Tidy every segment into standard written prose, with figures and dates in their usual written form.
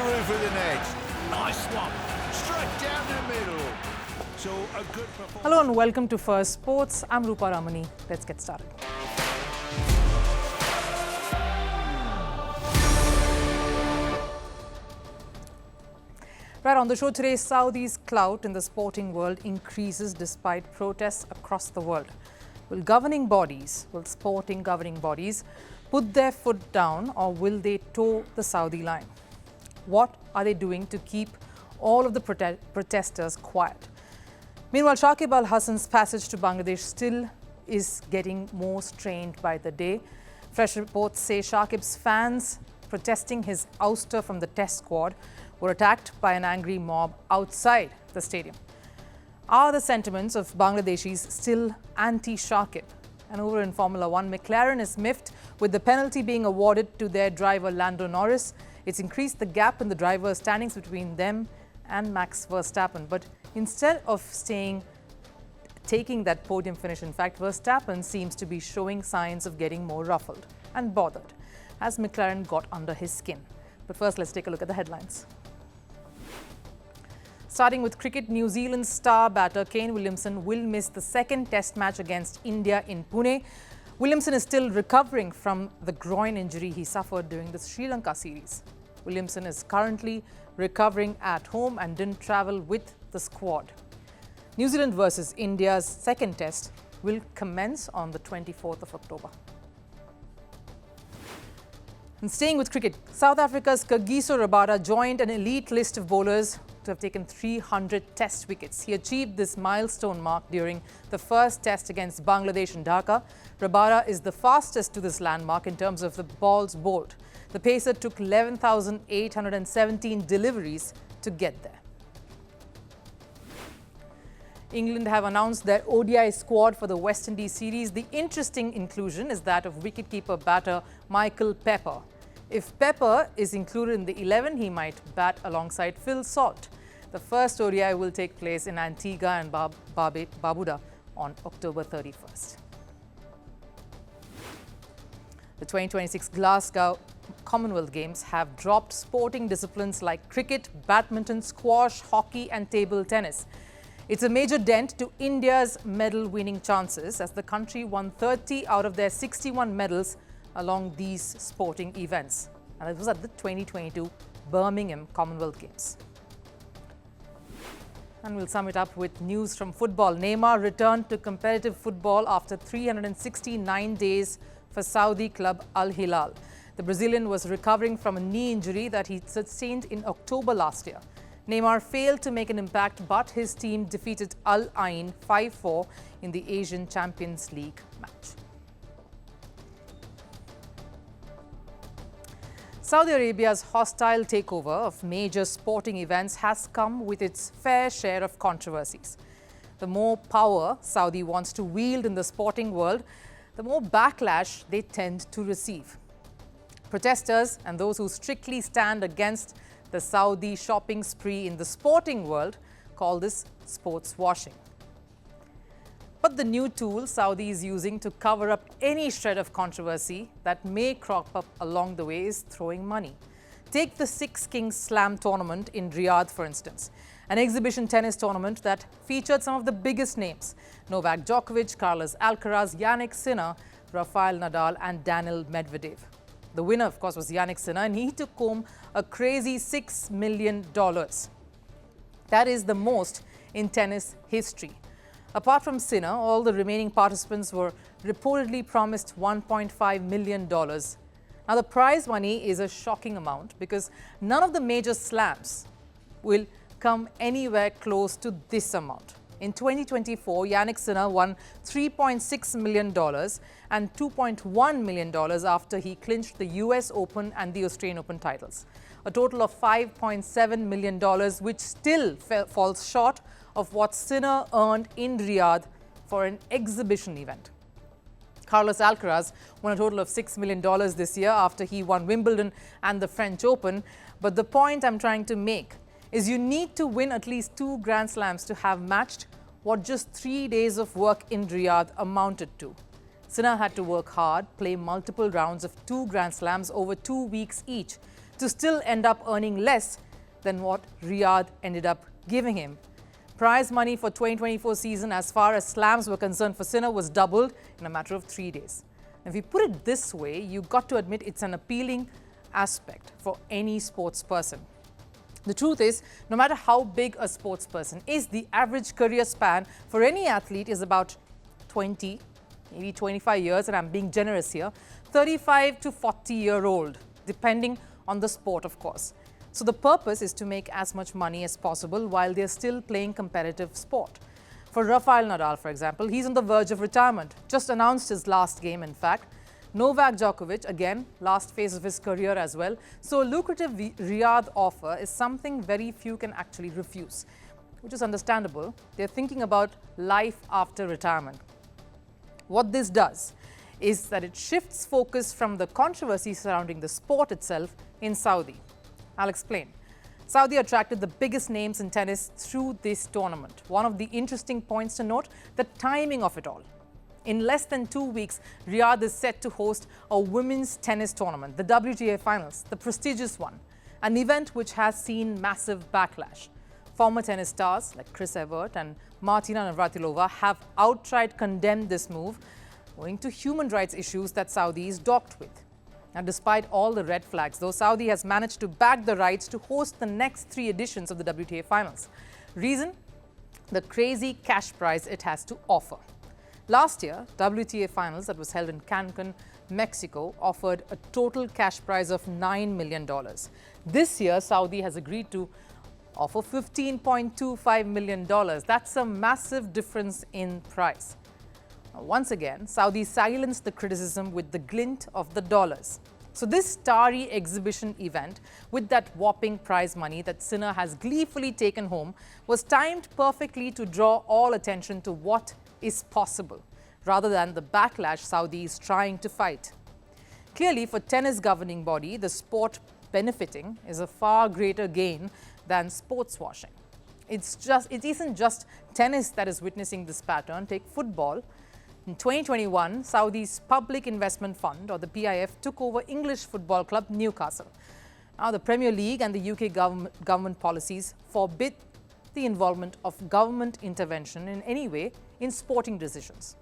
roof of the net. Nice one. Straight down the middle. So a good performance. Hello and welcome to First Sports. I'm Rupha Ramani. Let's get started. Right on the show today, Saudi's clout in the sporting world increases despite protests across the world. Will sporting governing bodies put their foot down, or will they toe the Saudi line? What are they doing to keep all of the protesters quiet? Meanwhile, Shakib Al Hasan's passage to Bangladesh still is getting more strained by the day. Fresh reports say Shakib's fans protesting his ouster from the test squad were attacked by an angry mob outside the stadium. Are the sentiments of Bangladeshis still anti-Shakib? And over in Formula One, McLaren is miffed with the penalty being awarded to their driver Lando Norris. It's increased the gap in the driver standings between them and Max Verstappen. But instead of taking that podium finish, in fact, Verstappen seems to be showing signs of getting more ruffled and bothered as McLaren got under his skin. But first, let's take a look at the headlines. Starting with cricket, New Zealand's star batter Kane Williamson will miss the second test match against India in Pune. Williamson is still recovering from the groin injury he suffered during the Sri Lanka series. Williamson is currently recovering at home and didn't travel with the squad. New Zealand versus India's second test will commence on the 24th of October. And staying with cricket, South Africa's Kagiso Rabada joined an elite list of bowlers to have taken 300 test wickets. He achieved this milestone mark during the first test against Bangladesh in Dhaka. Rabada is the fastest to this landmark in terms of the balls bowled. The pacer took 11,817 deliveries to get there. England have announced their ODI squad for the West Indies series. The interesting inclusion is that of wicketkeeper batter Michael Pepper. If Pepper is included in the 11, he might bat alongside Phil Salt. The first ODI will take place in Antigua and Barbuda on October 31st. The 2026 Glasgow Commonwealth Games have dropped sporting disciplines like cricket, badminton, squash, hockey and table tennis. It's a major dent to India's medal-winning chances as the country won 30 out of their 61 medals along these sporting events. And it was at the 2022 Birmingham Commonwealth Games. And we'll sum it up with news from football. Neymar returned to competitive football after 369 days for Saudi club Al Hilal. The Brazilian was recovering from a knee injury that he sustained in October last year. Neymar failed to make an impact, but his team defeated Al Ain 5-4 in the Asian Champions League match. Saudi Arabia's hostile takeover of major sporting events has come with its fair share of controversies. The more power Saudi wants to wield in the sporting world, the more backlash they tend to receive. Protesters and those who strictly stand against the Saudi shopping spree in the sporting world call this sports washing. But the new tool Saudi is using to cover up any shred of controversy that may crop up along the way is throwing money. Take the Six Kings Slam tournament in Riyadh, for instance, an exhibition tennis tournament that featured some of the biggest names: Novak Djokovic, Carlos Alcaraz, Jannik Sinner, Rafael Nadal and Daniil Medvedev. The winner, of course, was Jannik Sinner, and he took home a crazy $6 million. That is the most in tennis history. Apart from Sinner, all the remaining participants were reportedly promised $1.5 million. Now, the prize money is a shocking amount because none of the major slams will come anywhere close to this amount. In 2024, Jannik Sinner won $3.6 million and $2.1 million after he clinched the US Open and the Australian Open titles. A total of $5.7 million, which still falls short of what Sinner earned in Riyadh for an exhibition event. Carlos Alcaraz won a total of $6 million this year after he won Wimbledon and the French Open. But the point I'm trying to make is you need to win at least 2 Grand Slams to have matched what just 3 days of work in Riyadh amounted to. Sinner had to work hard, play multiple rounds of 2 Grand Slams over 2 weeks each to still end up earning less than what Riyadh ended up giving him. Prize money for 2024 season as far as slams were concerned for Sinner was doubled in a matter of 3 days. If you put it this way, you've got to admit it's an appealing aspect for any sports person. The truth is, no matter how big a sports person is, the average career span for any athlete is about 20, maybe 25 years, and I'm being generous here, 35 to 40-year-old, depending on the sport, of course. So the purpose is to make as much money as possible while they're still playing competitive sport. For Rafael Nadal, for example, he's on the verge of retirement, just announced his last game, in fact. Novak Djokovic, again, last phase of his career as well. So a lucrative Riyadh offer is something very few can actually refuse, which is understandable. They're thinking about life after retirement. What this does is that it shifts focus from the controversy surrounding the sport itself in Saudi. I'll explain. Saudi attracted the biggest names in tennis through this tournament. One of the interesting points to note, the timing of it all. In less than 2 weeks, Riyadh is set to host a women's tennis tournament, the WTA Finals, the prestigious one, an event which has seen massive backlash. Former tennis stars like Chris Evert and Martina Navratilova have outright condemned this move, owing to human rights issues that Saudis docked with. Now, despite all the red flags, though, Saudi has managed to bag the rights to host the next 3 editions of the WTA Finals. Reason? The crazy cash prize it has to offer. Last year, WTA Finals that was held in Cancun, Mexico, offered a total cash prize of $9 million. This year, Saudi has agreed to offer $15.25 million. That's a massive difference in price. Now, once again, Saudi silenced the criticism with the glint of the dollars. So this starry exhibition event with that whopping prize money that Sinner has gleefully taken home was timed perfectly to draw all attention to what is possible, rather than the backlash Saudi is trying to fight. Clearly, for tennis governing body, the sport benefiting is a far greater gain than sports washing. It isn't just tennis that is witnessing this pattern. Take football. In 2021, Saudi's Public Investment Fund, or the PIF, took over English football club Newcastle. Now, the Premier League and the UK government policies forbid the involvement of government intervention in any way in sporting decisions.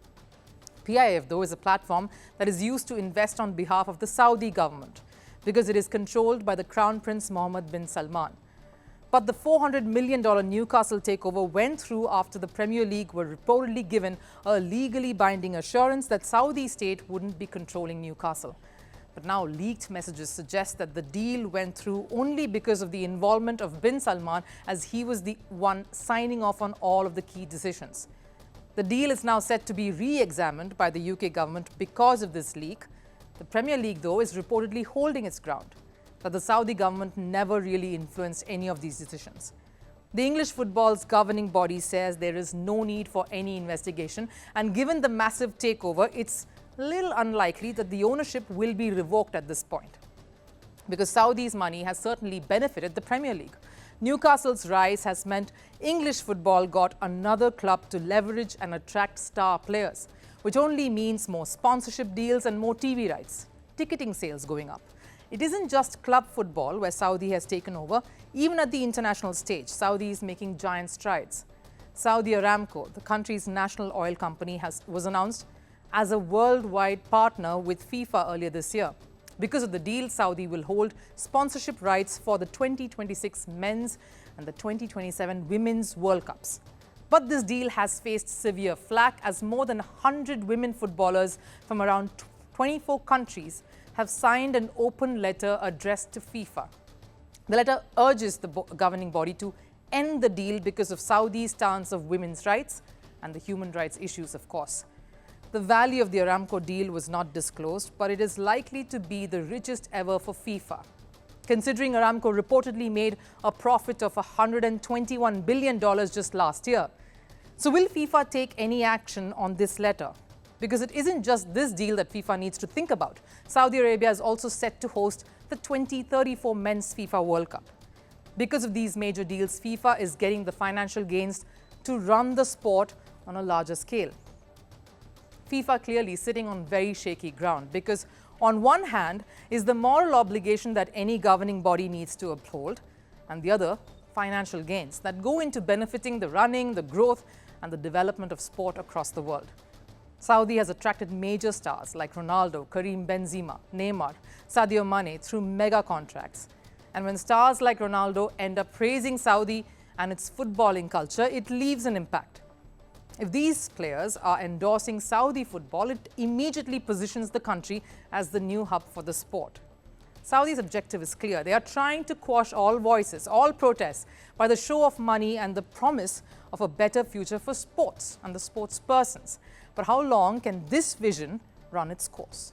PIF, though, is a platform that is used to invest on behalf of the Saudi government because it is controlled by the Crown Prince Mohammed bin Salman. But the $400 million Newcastle takeover went through after the Premier League were reportedly given a legally binding assurance that Saudi state wouldn't be controlling Newcastle. But now leaked messages suggest that the deal went through only because of the involvement of bin Salman, as he was the one signing off on all of the key decisions. The deal is now set to be re-examined by the UK government because of this leak. The Premier League, though, is reportedly holding its ground, that the Saudi government never really influenced any of these decisions. The English football's governing body says there is no need for any investigation, and given the massive takeover, it's a little unlikely that the ownership will be revoked at this point, because Saudi's money has certainly benefited the Premier League. Newcastle's rise has meant English football got another club to leverage and attract star players, which only means more sponsorship deals and more TV rights, ticketing sales going up. It isn't just club football where Saudi has taken over. Even at the international stage, Saudi is making giant strides. Saudi Aramco, the country's national oil company, was announced as a worldwide partner with FIFA earlier this year. Because of the deal, Saudi will hold sponsorship rights for the 2026 men's and the 2027 women's World Cups. But this deal has faced severe flack, as more than 100 women footballers from around 24 countries have signed an open letter addressed to FIFA. The letter urges the governing body to end the deal because of Saudi's stance of women's rights and the human rights issues, of course. The value of the Aramco deal was not disclosed, but it is likely to be the richest ever for FIFA, considering Aramco reportedly made a profit of $121 billion just last year. So will FIFA take any action on this letter? Because it isn't just this deal that FIFA needs to think about. Saudi Arabia is also set to host the 2034 Men's FIFA World Cup. Because of these major deals, FIFA is getting the financial gains to run the sport on a larger scale. FIFA clearly sitting on very shaky ground, because On one hand is the moral obligation that any governing body needs to uphold, and the other, financial gains that go into benefiting the running, the growth, and the development of sport across the world. Saudi has attracted major stars like Ronaldo, Karim Benzema, Neymar, Sadio Mane through mega contracts. And when stars like Ronaldo end up praising Saudi and its footballing culture, it leaves an impact. If these players are endorsing Saudi football, it immediately positions the country as the new hub for the sport. Saudi's objective is clear. They are trying to quash all voices, all protests, by the show of money and the promise of a better future for sports and the sports persons. But how long can this vision run its course?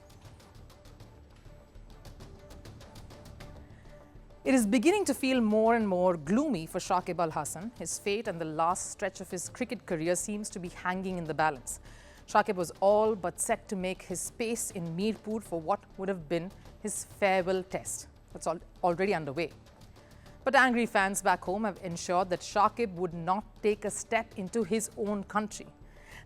It is beginning to feel more and more gloomy for Shakib Al Hasan. His fate and the last stretch of his cricket career seems to be hanging in the balance. Shakib was all but set to make his space in Mirpur for what would have been his farewell test. That's already underway. But angry fans back home have ensured that Shakib would not take a step into his own country.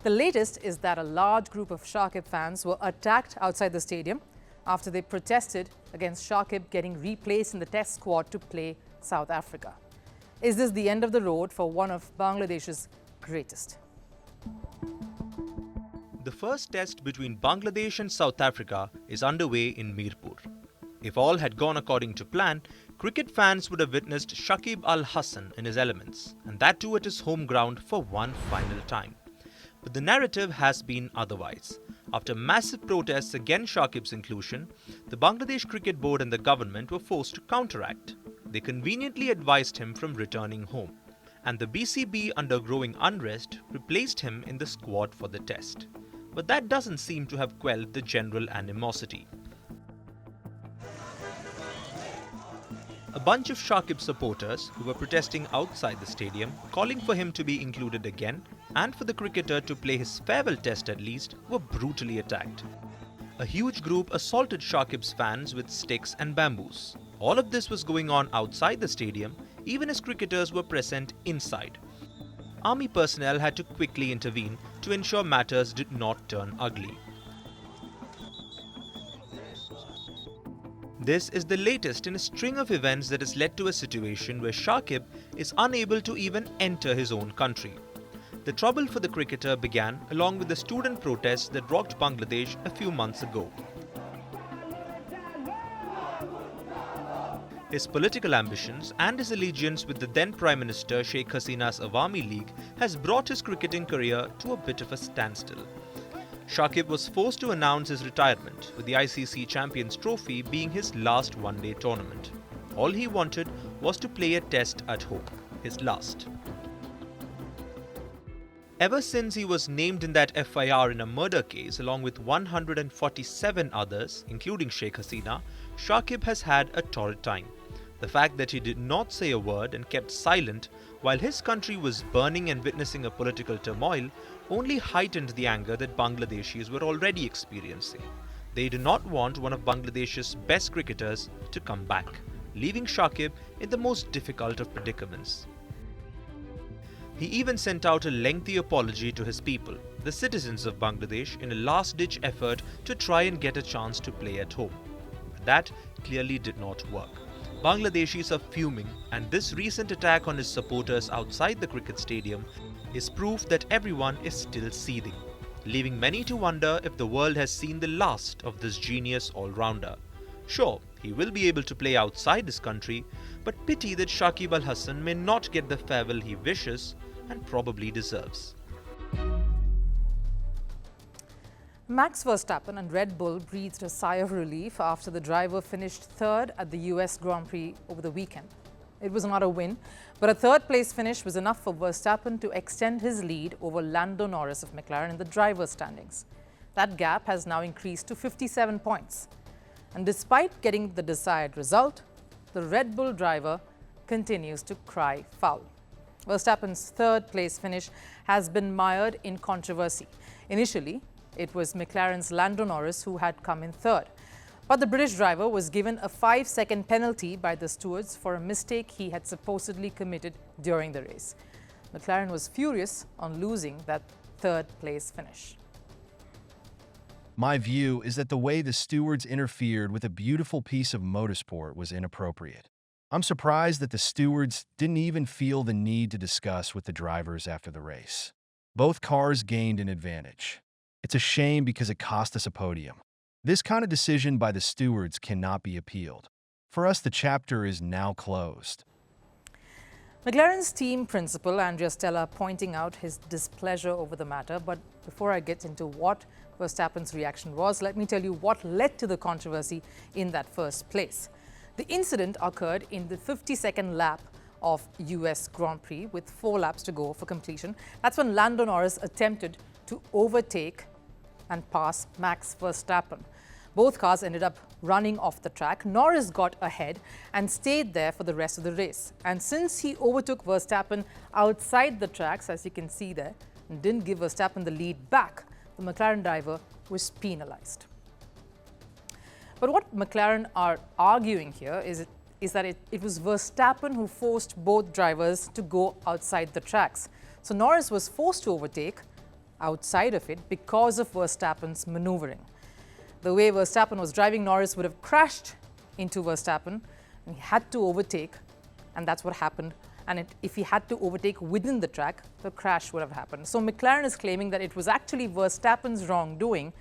The latest is that a large group of Shakib fans were attacked outside the stadium after they protested against Shakib getting replaced in the test squad to play South Africa. Is this the end of the road for one of Bangladesh's greatest? The first test between Bangladesh and South Africa is underway in Mirpur. If all had gone according to plan, cricket fans would have witnessed Shakib Al Hasan in his elements, and that too at his home ground for one final time. But the narrative has been otherwise. After massive protests against Shakib's inclusion, the Bangladesh Cricket Board and the government were forced to counteract. They conveniently advised him from returning home, and the BCB, under growing unrest, replaced him in the squad for the test. But that doesn't seem to have quelled the general animosity. A bunch of Shakib supporters who were protesting outside the stadium, calling for him to be included again and for the cricketer to play his farewell test at least, were brutally attacked. A huge group assaulted Shakib's fans with sticks and bamboos. All of this was going on outside the stadium, even as cricketers were present inside. Army personnel had to quickly intervene to ensure matters did not turn ugly. This is the latest in a string of events that has led to a situation where Shakib is unable to even enter his own country. The trouble for the cricketer began along with the student protests that rocked Bangladesh a few months ago. His political ambitions and his allegiance with the then Prime Minister Sheikh Hasina's Awami League has brought his cricketing career to a bit of a standstill. Shakib was forced to announce his retirement, with the ICC Champions Trophy being his last one-day tournament. All he wanted was to play a test at home, his last. Ever since he was named in that FIR in a murder case along with 147 others, including Sheikh Hasina, Shakib has had a torrid time. The fact that he did not say a word and kept silent while his country was burning and witnessing a political turmoil only heightened the anger that Bangladeshis were already experiencing. They do not want one of Bangladesh's best cricketers to come back, leaving Shakib in the most difficult of predicaments. He even sent out a lengthy apology to his people, the citizens of Bangladesh, in a last-ditch effort to try and get a chance to play at home. But that clearly did not work. Bangladeshis are fuming, and this recent attack on his supporters outside the cricket stadium is proof that everyone is still seething, leaving many to wonder if the world has seen the last of this genius all-rounder. Sure, he will be able to play outside his country, but pity that Shakib Al Hasan may not get the farewell he wishes and probably deserves. Max Verstappen and Red Bull breathed a sigh of relief after the driver finished third at the US Grand Prix over the weekend. It was not a win, but a third-place finish was enough for Verstappen to extend his lead over Lando Norris of McLaren in the driver's standings. That gap has now increased to 57 points. And despite getting the desired result, the Red Bull driver continues to cry foul. Verstappen's third-place finish has been mired in controversy. Initially, it was McLaren's Lando Norris who had come in third. But the British driver was given a 5-second penalty by the stewards for a mistake he had supposedly committed during the race. McLaren was furious on losing that third-place finish. My view is that the way the stewards interfered with a beautiful piece of motorsport was inappropriate. I'm surprised that the stewards didn't even feel the need to discuss with the drivers after the race. Both cars gained an advantage. It's a shame because it cost us a podium. This kind of decision by the stewards cannot be appealed. For us, the chapter is now closed. McLaren's team principal, Andrea Stella, pointing out his displeasure over the matter. But before I get into what Verstappen's reaction was, let me tell you what led to the controversy in that first place. The incident occurred in the 52nd lap of US Grand Prix with 4 laps to go for completion. That's when Lando Norris attempted to overtake and pass Max Verstappen. Both cars ended up running off the track. Norris got ahead and stayed there for the rest of the race. And since he overtook Verstappen outside the tracks, as you can see there, and didn't give Verstappen the lead back, the McLaren driver was penalized. But what McLaren are arguing here is that it was Verstappen who forced both drivers to go outside the tracks. So Norris was forced to overtake outside of it because of Verstappen's maneuvering. The way Verstappen was driving, Norris would have crashed into Verstappen and he had to overtake, and that's what happened. And if he had to overtake within the track, the crash would have happened. So McLaren is claiming that it was actually Verstappen's wrongdoing,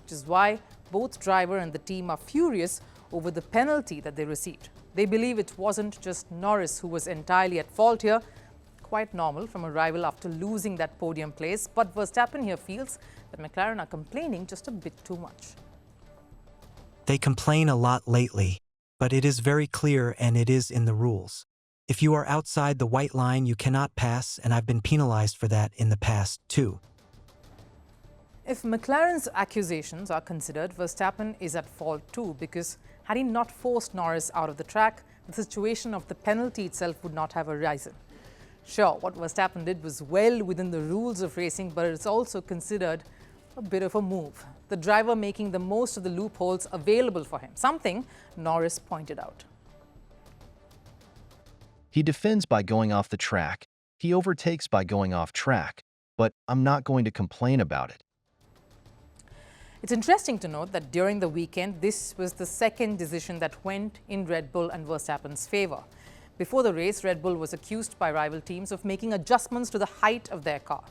which is why both driver and the team are furious over the penalty that they received. They believe it wasn't just Norris who was entirely at fault here. Quite normal from a rival after losing that podium place. But Verstappen here feels that McLaren are complaining just a bit too much. They complain a lot lately, but it is very clear and it is in the rules. If you are outside the white line, you cannot pass, and I've been penalized for that in the past too. If McLaren's accusations are considered, Verstappen is at fault too, because had he not forced Norris out of the track, the situation of the penalty itself would not have arisen. Sure, what Verstappen did was well within the rules of racing, but it's also considered a bit of a move. The driver making the most of the loopholes available for him, something Norris pointed out. He defends by going off the track. He overtakes by going off track. But I'm not going to complain about it. It's interesting to note that during the weekend, this was the second decision that went in Red Bull and Verstappen's favour. Before the race, Red Bull was accused by rival teams of making adjustments to the height of their car.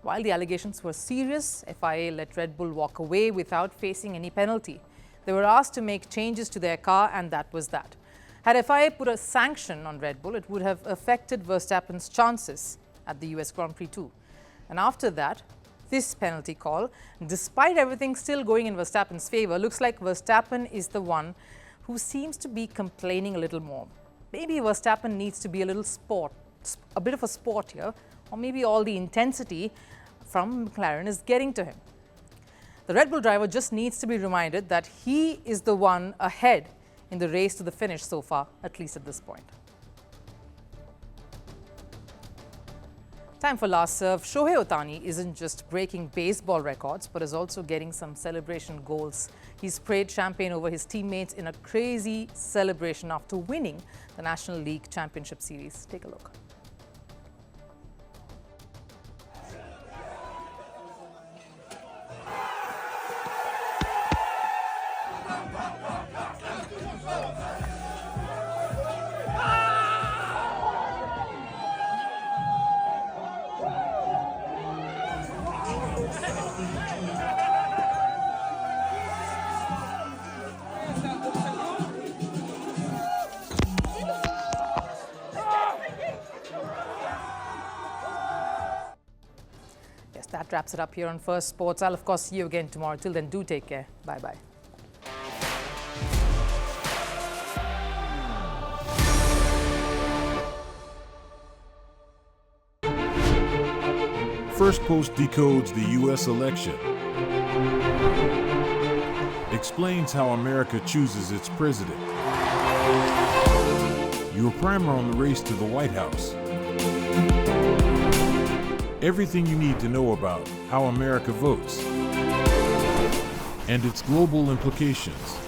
While the allegations were serious, FIA let Red Bull walk away without facing any penalty. They were asked to make changes to their car, and that was that. Had FIA put a sanction on Red Bull, it would have affected Verstappen's chances at the US Grand Prix too. And after that, this penalty call, despite everything still going in Verstappen's favour, looks like Verstappen is the one who seems to be complaining a little more. Maybe Verstappen needs to be a bit of a sport here, or maybe all the intensity from McLaren is getting to him. The Red Bull driver just needs to be reminded that he is the one ahead in the race to the finish so far, at least at this point. Time for last serve. Shohei Ohtani isn't just breaking baseball records, but is also getting some celebration goals. He sprayed champagne over his teammates in a crazy celebration after winning the National League Championship Series. Take a look. That wraps it up here on First Sports. I'll, of course, see you again tomorrow. Till then, do take care. Bye-bye. Firstpost decodes the U.S. election, explains how America chooses its president. Your primer on the race to the White House. Everything you need to know about how America votes and its global implications.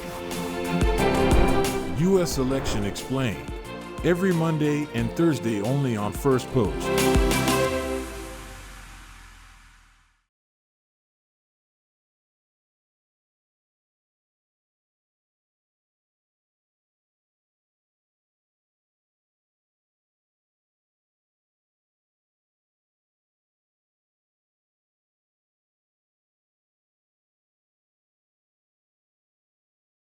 U.S. Election Explained, every Monday and Thursday only on Firstpost.